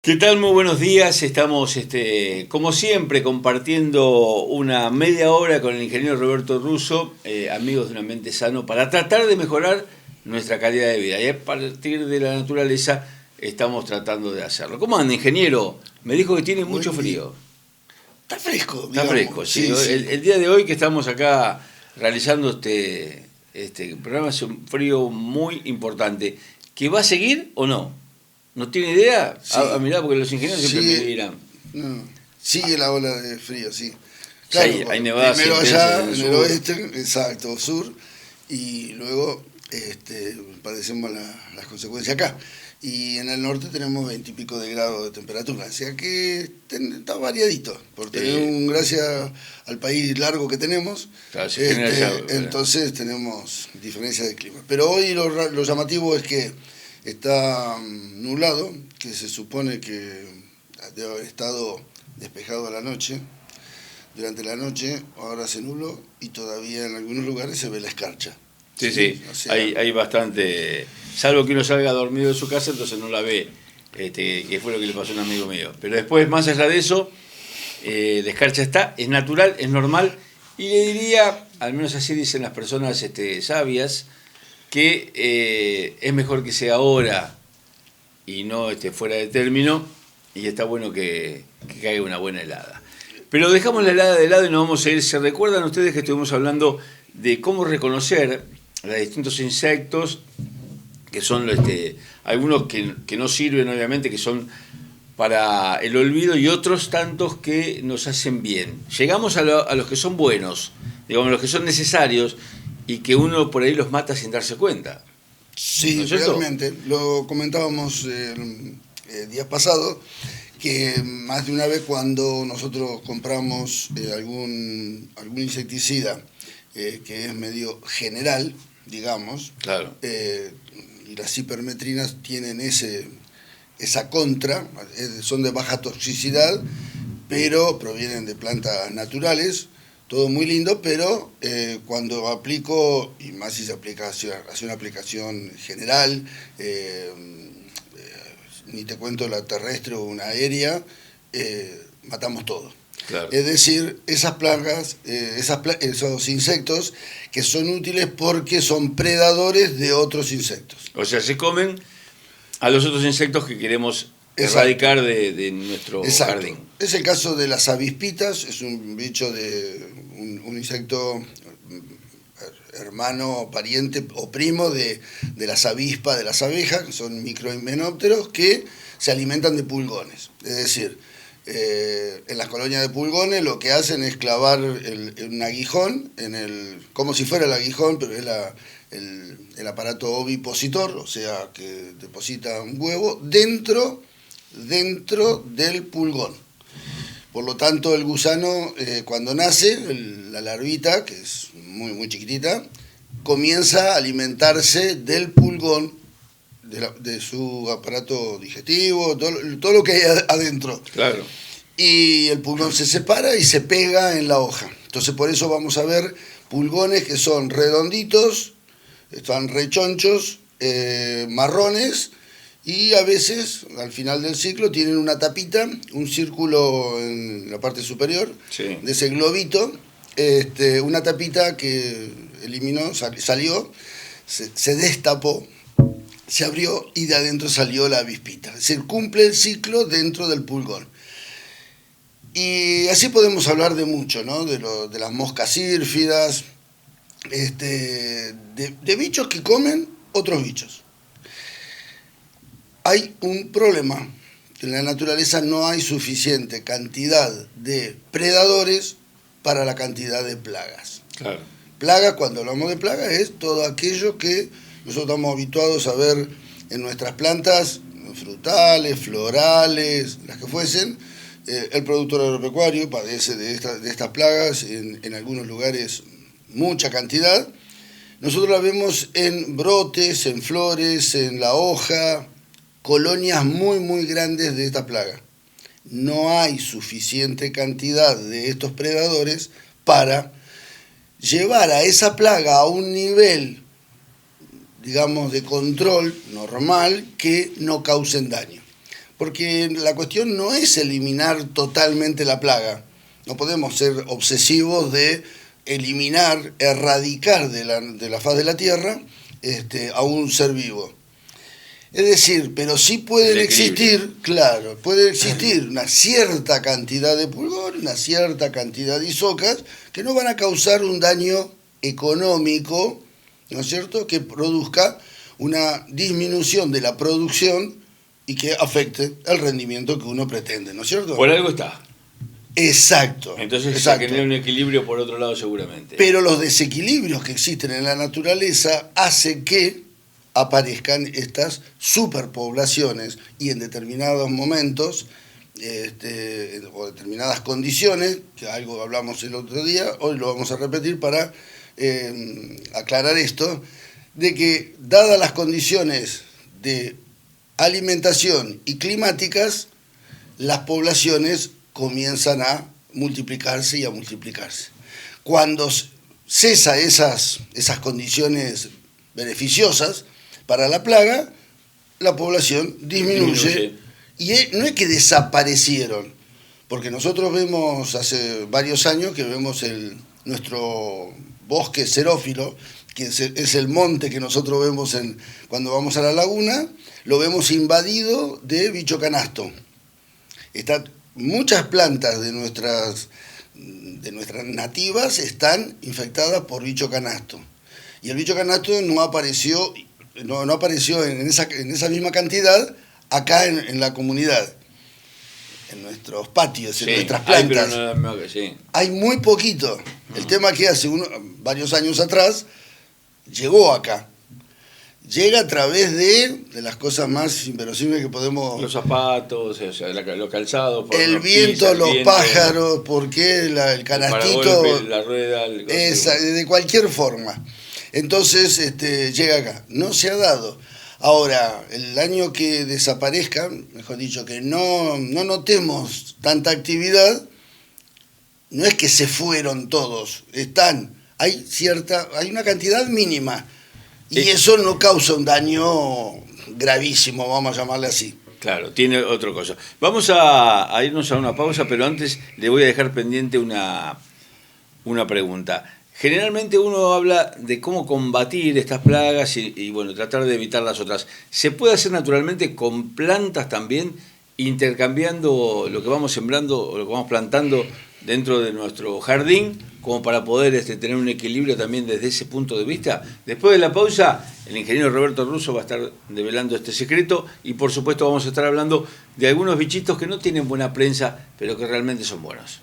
¿Qué tal? Muy buenos días. Estamos, como siempre, compartiendo una media hora con el ingeniero Roberto Russo, amigos de un ambiente sano, para tratar de mejorar nuestra calidad de vida. Y a partir de la naturaleza estamos tratando de hacerlo. ¿Cómo anda, ingeniero? Me dijo que tiene mucho Buen día. frío. Está fresco, Está fresco, digamos. sí. Sí, sí. El día de hoy que estamos acá realizando este programa es un frío muy importante. ¿Que va a seguir o no? ¿No tiene idea? Sí. Mirá, porque los ingenieros siempre me Sigue, dirán. no, sigue la ola de frío, sí. O sea, hay, Claro, hay nevadas primero intensas en allá el en el sur. oeste, exacto, sur, y luego padecemos las consecuencias acá. Y en el norte tenemos 20 y pico de grados de temperatura, o sea que está variadito, por tener gracias al país largo que tenemos, Claro, se genera ya. entonces tenemos diferencias de clima. Pero hoy lo llamativo es que está nublado, que se supone que debe haber estado despejado a la noche, durante la noche, ahora se nubló y todavía en algunos lugares se ve la escarcha. Sí, sí, O sea, hay bastante. Salvo que uno salga dormido de su casa, entonces no la ve, que fue lo que le pasó a un amigo mío. Pero después, más allá de eso, la escarcha está, es natural, es normal, y le diría, al menos así dicen las personas sabias, que es mejor que sea ahora y no fuera de término, y está bueno que caiga una buena helada. Pero dejamos la helada de lado y nos vamos a ir. ¿Se recuerdan ustedes que estuvimos hablando de cómo reconocer a los distintos insectos, que son algunos que no sirven obviamente, que son para el olvido, y otros tantos que nos hacen bien? Llegamos a los que son buenos, digamos, los que son necesarios y que uno por ahí los mata sin darse cuenta. ¿No sí, es cierto? realmente, lo comentábamos días pasados, que más de una vez cuando nosotros compramos algún insecticida que es medio general, digamos, Claro. y las hipermetrinas tienen esa contra, son de baja toxicidad, pero provienen de plantas naturales, todo muy lindo, pero cuando aplico, y más si se aplica hacia una aplicación general, ni te cuento la terrestre o una aérea, matamos todo. Claro. Es decir, esas plagas, esos insectos que son útiles porque son predadores de otros insectos. O sea, se comen a los otros insectos que queremos Exacto. erradicar de nuestro Exacto. jardín. Es el caso de las avispitas, es un bicho un insecto hermano, pariente o primo de las avispas, de las abejas, que son microhimenópteros que se alimentan de pulgones. Es decir, en las colonias de pulgones lo que hacen es clavar un aguijón, como si fuera el aguijón, pero es el aparato ovipositor, o sea, que deposita un huevo dentro del pulgón. Por lo tanto, el gusano, cuando nace, la larvita, que es muy, muy chiquitita, comienza a alimentarse del pulgón, de su aparato digestivo, todo lo que hay adentro. Claro. Y el pulgón se separa y se pega en la hoja. Entonces, por eso vamos a ver pulgones que son redonditos, están rechonchos, marrones, y a veces, al final del ciclo, tienen una tapita, un círculo en la parte superior, Sí. de ese globito, una tapita que eliminó, salió, se destapó, se abrió y de adentro salió la avispita. Se cumple el ciclo dentro del pulgón. Y así podemos hablar de mucho, ¿no? De las moscas sírfidas, de bichos que comen otros bichos. Hay un problema, que en la naturaleza no hay suficiente cantidad de predadores para la cantidad de plagas. Claro. Plaga, cuando hablamos de plaga, es todo aquello que nosotros estamos habituados a ver en nuestras plantas, frutales, florales, las que fuesen. El productor agropecuario padece de estas plagas, en algunos lugares mucha cantidad. Nosotros la vemos en brotes, en flores, en la hoja, colonias muy, muy grandes de esta plaga. No hay suficiente cantidad de estos predadores para llevar a esa plaga a un nivel, digamos, de control normal que no causen daño. Porque la cuestión no es eliminar totalmente la plaga. No podemos ser obsesivos de eliminar, erradicar de la faz de la Tierra a un ser vivo. Es decir, pero sí pueden existir, claro, puede existir una cierta cantidad de pulgones, una cierta cantidad de isocas que no van a causar un daño económico, ¿no es cierto?, que produzca una disminución de la producción y que afecte el rendimiento que uno pretende, ¿no es cierto? Por algo está. Exacto. Entonces exacto. Se genera un equilibrio por otro lado seguramente. Pero los desequilibrios que existen en la naturaleza hacen que aparezcan estas superpoblaciones y en determinados momentos o determinadas condiciones, que algo hablamos el otro día, hoy lo vamos a repetir para aclarar esto, de que dadas las condiciones de alimentación y climáticas, las poblaciones comienzan a multiplicarse y a multiplicarse. Cuando cesa esas condiciones beneficiosas para la plaga, la población disminuye. Y no es que desaparecieron, porque nosotros vemos hace varios años que vemos nuestro bosque xerófilo, que es el monte que nosotros vemos cuando vamos a la laguna, lo vemos invadido de bicho canasto. Muchas plantas de nuestras nativas están infectadas por bicho canasto. Y el bicho canasto no apareció en esa misma cantidad acá en la comunidad, en nuestros patios, en nuestras plantas. Hay muy poquito. El tema que hace varios años atrás llegó acá. Llega a través de las cosas más inverosímiles que podemos... Los zapatos, o sea, los calzados... El viento, los pájaros, porque el canastito... La rueda... de cualquier forma. Entonces llega acá. No se ha dado. Ahora, el año que desaparezcan, mejor dicho, que no notemos tanta actividad, no es que se fueron todos, hay una cantidad mínima. Y eso no causa un daño gravísimo, vamos a llamarle así. Claro, tiene otra cosa. Vamos a irnos a una pausa, pero antes le voy a dejar pendiente una pregunta. Generalmente uno habla de cómo combatir estas plagas y bueno, tratar de evitar las otras. ¿Se puede hacer naturalmente con plantas también, intercambiando lo que vamos sembrando o lo que vamos plantando dentro de nuestro jardín, como para poder tener un equilibrio también desde ese punto de vista? Después de la pausa, el ingeniero Roberto Russo va a estar develando este secreto y por supuesto vamos a estar hablando de algunos bichitos que no tienen buena prensa, pero que realmente son buenos.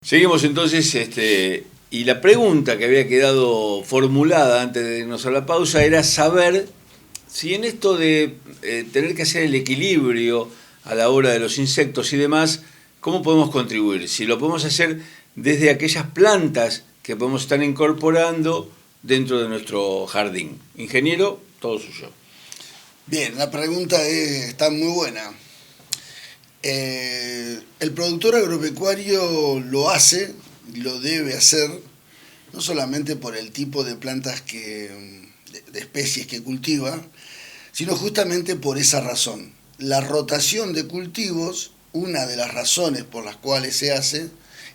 Seguimos entonces, y la pregunta que había quedado formulada antes de irnos a la pausa era saber si en esto de tener que hacer el equilibrio a la hora de los insectos y demás, ¿cómo podemos contribuir? Si lo podemos hacer desde aquellas plantas que podemos estar incorporando dentro de nuestro jardín. Ingeniero, todo suyo. Bien, la pregunta está muy buena. El productor agropecuario lo hace, lo debe hacer, no solamente por el tipo de plantas de especies que cultiva, sino justamente por esa razón. La rotación de cultivos, una de las razones por las cuales se hace,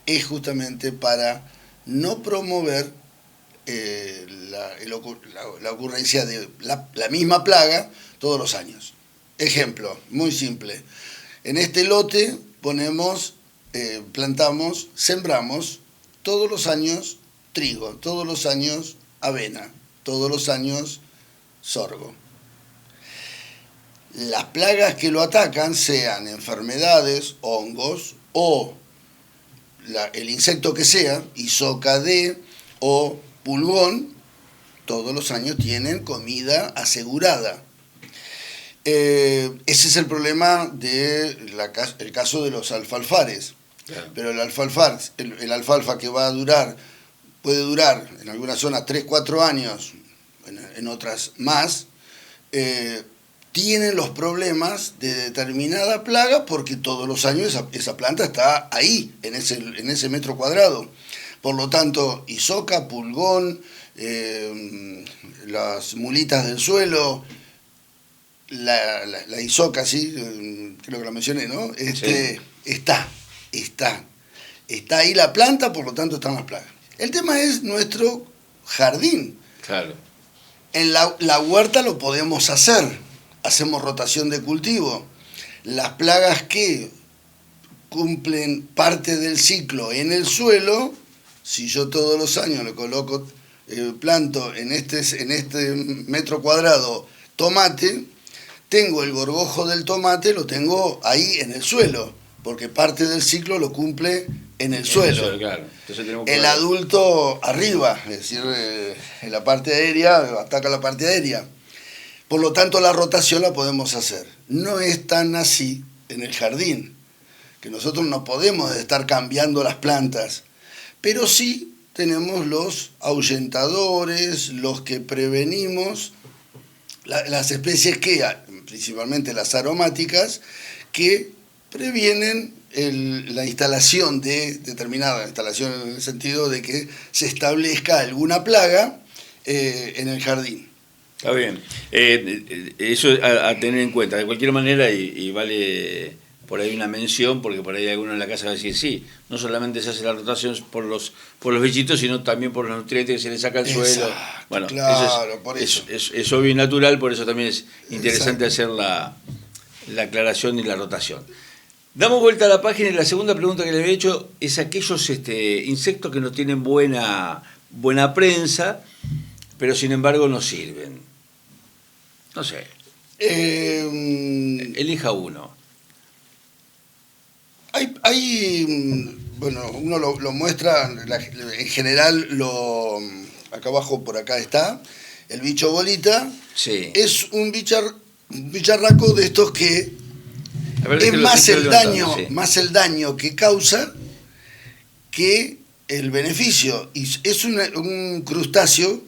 es justamente para no promover la ocurrencia de la misma plaga todos los años. Ejemplo, muy simple. En este lote sembramos todos los años trigo, todos los años avena, todos los años sorgo. Las plagas que lo atacan, sean enfermedades, hongos o el insecto que sea, isócade o pulgón, todos los años tienen comida asegurada. Ese es el problema del caso de los alfalfares. Claro. Pero el alfalfa que va a durar, puede durar en algunas zonas 3-4 años, en otras más, tienen los problemas de determinada plaga porque todos los años esa planta está ahí, en ese metro cuadrado. Por lo tanto, isoca, pulgón, las mulitas del suelo, la isoca, sí, creo que la mencioné, ¿no? Sí. Está ahí la planta, por lo tanto están las plagas. El tema es nuestro jardín. Claro. En la huerta lo podemos hacer, hacemos rotación de cultivo. Las plagas que cumplen parte del ciclo en el suelo, si yo todos los años le coloco, planto en este metro cuadrado tomate, tengo el gorgojo del tomate, lo tengo ahí en el suelo, porque parte del ciclo lo cumple en el suelo. Claro. Entonces el adulto arriba, es decir, en la parte aérea, ataca la parte aérea. Por lo tanto, la rotación la podemos hacer. No es tan así en el jardín, que nosotros no podemos estar cambiando las plantas, pero sí tenemos los ahuyentadores, los que prevenimos, las especies que, principalmente las aromáticas, que previenen la instalación de determinada instalación, en el sentido de que se establezca alguna plaga en el jardín. Está bien. Eso a tener en cuenta. De cualquier manera, y vale por ahí una mención, porque por ahí alguno en la casa va a decir, sí, no solamente se hace la rotación por los bichitos, sino también por los nutrientes que se le saca al suelo. Bueno, claro, por eso. Es obvio y natural, por eso también es interesante hacer la aclaración y la rotación. Damos vuelta a la página y la segunda pregunta que le había hecho es aquellos insectos que no tienen buena prensa, pero sin embargo no sirven. No sé. Elija uno. Bueno, uno lo muestra, en general, acá abajo, por acá está, el bicho bolita. Sí. Es un bicharraco de estos que es más el daño que causa que el beneficio. Y es un crustáceo,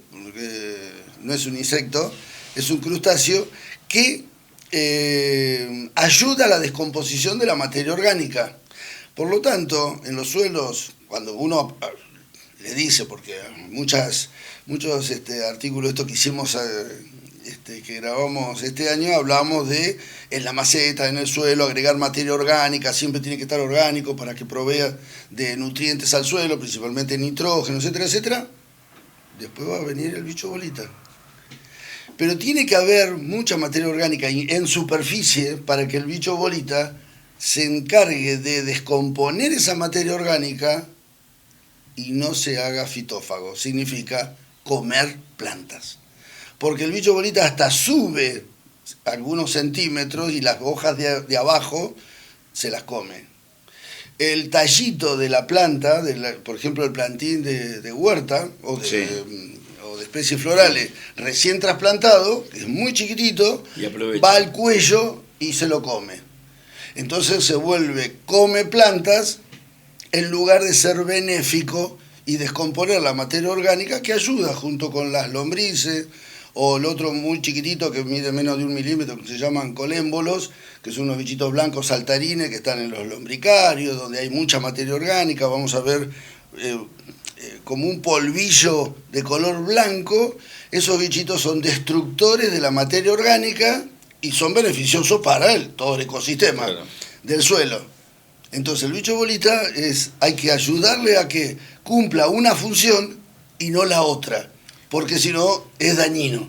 no es un insecto, es un crustáceo que ayuda a la descomposición de la materia orgánica. Por lo tanto, en los suelos, cuando uno le dice, porque muchos artículos que hicimos, que grabamos este año, hablábamos de en la maceta, en el suelo, agregar materia orgánica, siempre tiene que estar orgánico para que provea de nutrientes al suelo, principalmente nitrógeno, etcétera, etcétera. Después va a venir el bicho bolita. Pero tiene que haber mucha materia orgánica en superficie para que el bicho bolita se encargue de descomponer esa materia orgánica y no se haga fitófago. Significa comer plantas. Porque el bicho bolita hasta sube algunos centímetros y las hojas de abajo se las come. El tallito de la planta, por ejemplo el plantín de huerta o de especies florales recién trasplantado, que es muy chiquitito, va al cuello y se lo come. Entonces se come plantas en lugar de ser benéfico y descomponer la materia orgánica que ayuda junto con las lombrices o el otro muy chiquitito que mide menos de 1 milímetro, que se llaman colémbolos, que son unos bichitos blancos saltarines que están en los lombricarios, donde hay mucha materia orgánica. Vamos a ver como un polvillo de color blanco. Esos bichitos son destructores de la materia orgánica y son beneficiosos para todo el ecosistema del suelo. Entonces el bicho bolita hay que ayudarle a que cumpla una función y no la otra, porque si no es dañino.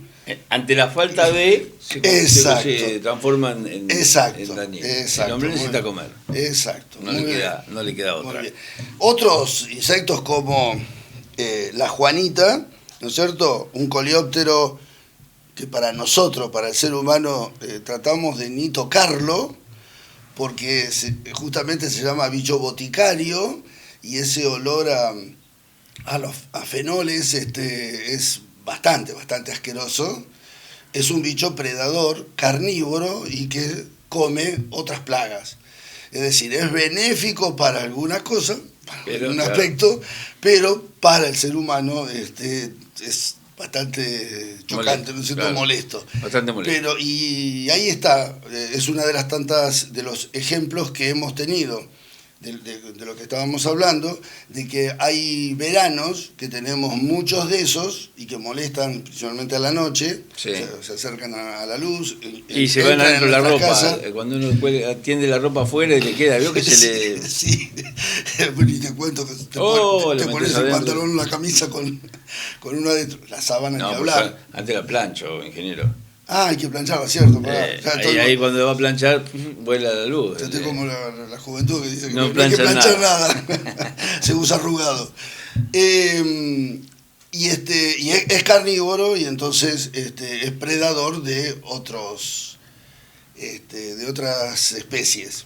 Ante la falta de, Exacto. se transforma en Exacto. dañino. Exacto. El hombre necesita comer. Exacto. No le queda otra. Muy bien. Otros insectos como la juanita, ¿no es cierto? Un coleóptero que para nosotros, para el ser humano, tratamos de ni tocarlo, porque justamente se llama bicho boticario, y ese olor a fenoles es bastante asqueroso. Es un bicho predador, carnívoro, y que come otras plagas. Es decir, es benéfico para algunas cosas, para algún aspecto, pero para el ser humano es bastante chocante, ¿no es cierto? Molesto. Bastante molesto. Pero, y ahí está, es una de las tantas, de los ejemplos que hemos tenido, de lo que estábamos hablando, de que hay veranos que tenemos muchos de esos y que molestan principalmente a la noche, sí. se acercan a la luz. Y se van adentro de la ropa, casa. Cuando uno tiende la ropa afuera y le queda, veo que se le... Sí, y te cuento que te pones el pantalón, la camisa con uno adentro, la sábana, no, ni hablar. Antes la plancho, ingeniero. Ah, hay que plancharla, ¿cierto? Ahí cuando va a planchar, vuela la luz. Estoy como la juventud que dice que no hay que planchar nada. Se usa arrugado. Y es carnívoro, y entonces es predador de otras especies.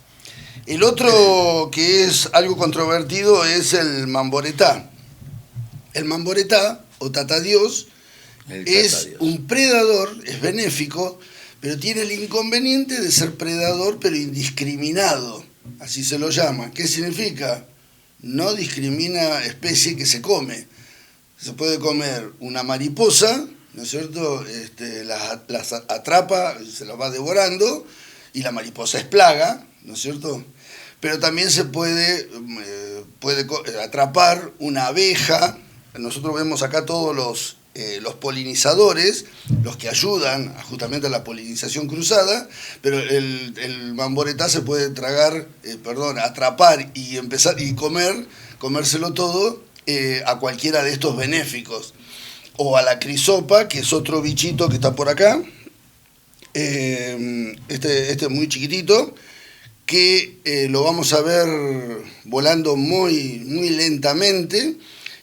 El otro que es algo controvertido es el mamboretá. El mamboretá, o tatadiós, es un predador, es benéfico, pero tiene el inconveniente de ser predador pero indiscriminado, así se lo llama. ¿Qué significa? No discrimina especie que se come. Se puede comer una mariposa, ¿no es cierto? Las atrapa, se las va devorando, y la mariposa es plaga, ¿no es cierto? Pero también se puede atrapar una abeja. Nosotros vemos acá todos los polinizadores, los que ayudan justamente a la polinización cruzada, pero el mamboretá se puede atrapar y comérselo todo a cualquiera de estos benéficos. O a la crisopa, que es otro bichito que está por acá, este muy chiquitito, que lo vamos a ver volando muy, muy lentamente.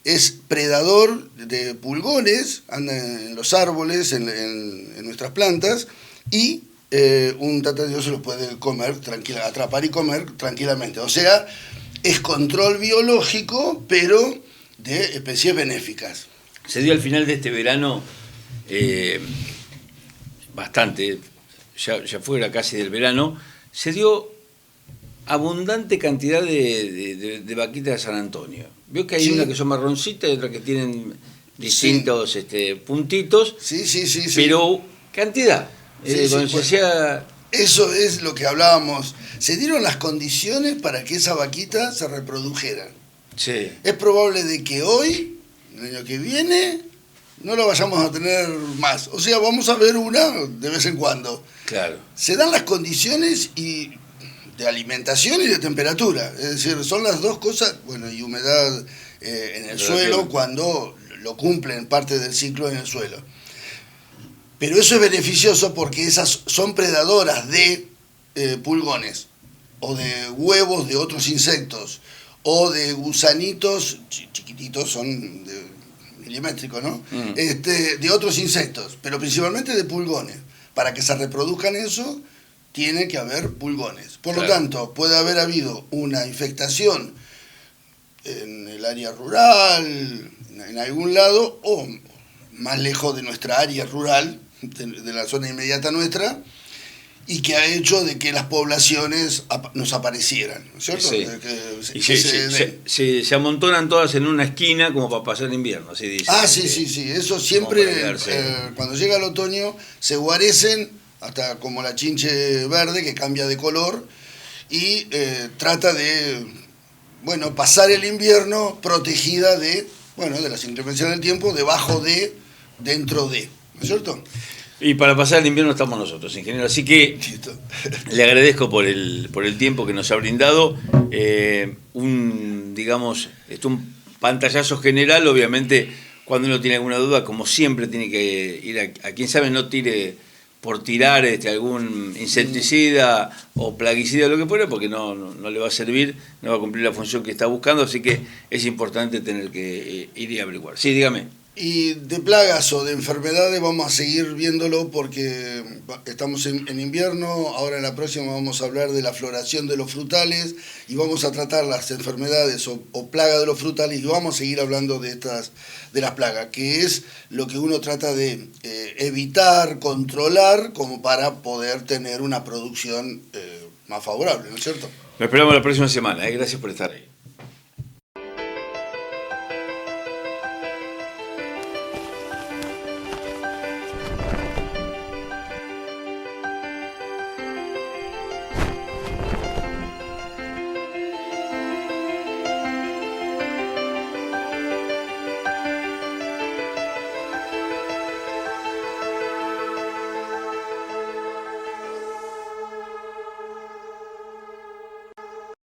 Es predador de pulgones, anda en los árboles, en nuestras plantas, y un tatadiós se lo puede atrapar y comer tranquilamente. O sea, es control biológico, pero de especies benéficas. Se dio al final de este verano bastante, ya fuera casi del verano, se dio abundante cantidad de vaquitas de San Antonio. Veo que hay una que son marroncitas y otra que tienen distintos puntitos. Sí. Pero cantidad. Eso es lo que hablábamos. Se dieron las condiciones para que esa vaquita se reprodujera. Sí. Es probable de que hoy, el año que viene, no lo vayamos a tener más. O sea, vamos a ver una de vez en cuando. Claro. Se dan las condiciones de alimentación y de temperatura, es decir, son las dos cosas, bueno, y humedad en el suelo cuando lo cumplen parte del ciclo en el suelo. Pero eso es beneficioso porque esas son predadoras de pulgones, o de huevos de otros insectos, o de gusanitos chiquititos, son milimétricos, ¿no? De otros insectos, pero principalmente de pulgones. Para que se reproduzcan eso, tiene que haber pulgones. Por lo tanto, puede haber habido una infectación en el área rural, en algún lado, o más lejos de nuestra área rural, de la zona inmediata nuestra, y que ha hecho de que las poblaciones nos aparecieran, ¿no es cierto? Sí. Se amontonan todas en una esquina como para pasar el invierno, así dice. Sí. Eso siempre, cuando llega el otoño, se guarecen, hasta como la chinche verde que cambia de color, y trata de pasar el invierno protegida de las inclemencias del tiempo, dentro de, ¿no es cierto? Y para pasar el invierno estamos nosotros, ingeniero. Así que le agradezco por el tiempo que nos ha brindado. Un pantallazo general, obviamente Cuando uno tiene alguna duda, como siempre, tiene que ir a quien sabe, no tire por tirar algún insecticida o plaguicida, lo que fuera, porque no le va a servir, no va a cumplir la función que está buscando, así que es importante tener que ir y averiguar. Sí, dígame. Y de plagas o de enfermedades vamos a seguir viéndolo porque estamos en invierno. Ahora en la próxima vamos a hablar de la floración de los frutales y vamos a tratar las enfermedades o plagas de los frutales, y vamos a seguir hablando de las plagas, que es lo que uno trata de evitar, controlar, como para poder tener una producción más favorable, ¿no es cierto? Lo esperamos la próxima semana. Gracias por estar ahí.